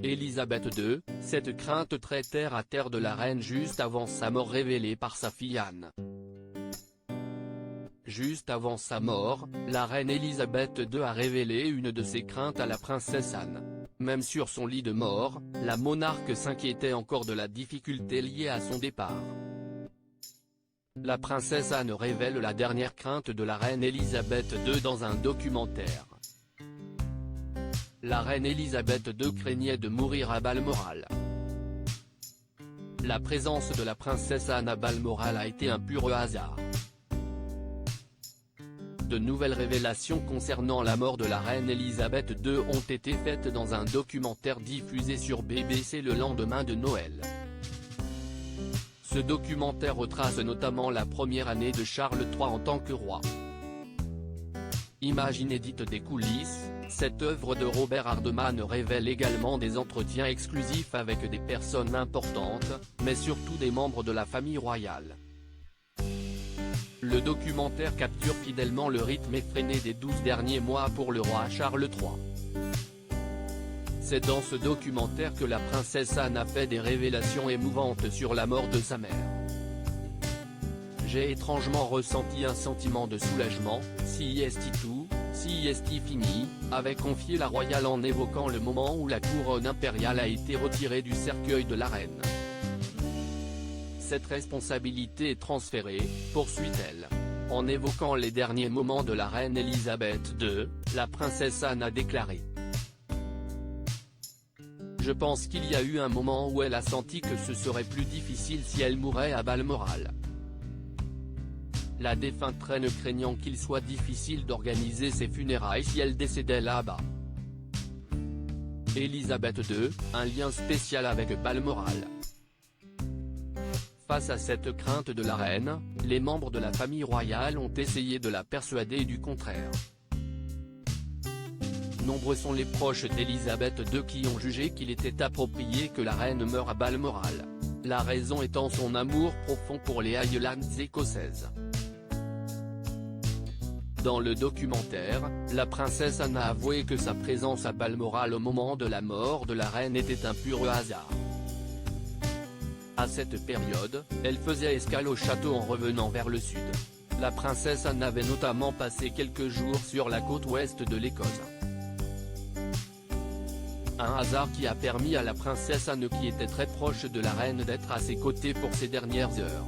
Élisabeth II, cette crainte très terre à terre de la reine juste avant sa mort révélée par sa fille Anne. Juste avant sa mort, la reine Élisabeth II a révélé une de ses craintes à la princesse Anne. Même sur son lit de mort, la monarque s'inquiétait encore de la difficulté liée à son départ. La princesse Anne révèle la dernière crainte de la reine Élisabeth II dans un documentaire. La reine Élisabeth II craignait de mourir à Balmoral. La présence de la princesse Anne à Balmoral a été un pur hasard. De nouvelles révélations concernant la mort de la reine Élisabeth II ont été faites dans un documentaire diffusé sur BBC le lendemain de Noël. Ce documentaire retrace notamment la première année de Charles III en tant que roi. Image inédite des coulisses, cette œuvre de Robert Hardman révèle également des entretiens exclusifs avec des personnes importantes, mais surtout des membres de la famille royale. Le documentaire capture fidèlement le rythme effréné des 12 derniers mois pour le roi Charles III. C'est dans ce documentaire que la princesse Anne a fait des révélations émouvantes sur la mort de sa mère. J'ai étrangement ressenti un sentiment de soulagement, si est tout, si est fini, avait confié la royale en évoquant le moment où la couronne impériale a été retirée du cercueil de la reine. Cette responsabilité est transférée, poursuit-elle. En évoquant les derniers moments de la reine Élisabeth II, la princesse Anne a déclaré. Je pense qu'il y a eu un moment où elle a senti que ce serait plus difficile si elle mourait à Balmoral. La défunte reine craignant qu'il soit difficile d'organiser ses funérailles si elle décédait là-bas. Élisabeth II, un lien spécial avec Balmoral. Face à cette crainte de la reine, les membres de la famille royale ont essayé de la persuader du contraire. Nombreux sont les proches d'Élisabeth II qui ont jugé qu'il était approprié que la reine meure à Balmoral, la raison étant son amour profond pour les Highlands écossaises. Dans le documentaire, la princesse Anne a avoué que sa présence à Balmoral au moment de la mort de la reine était un pur hasard. À cette période, elle faisait escale au château en revenant vers le sud. La princesse Anne avait notamment passé quelques jours sur la côte ouest de l'Écosse. Un hasard qui a permis à la princesse Anne qui était très proche de la reine d'être à ses côtés pour ces dernières heures.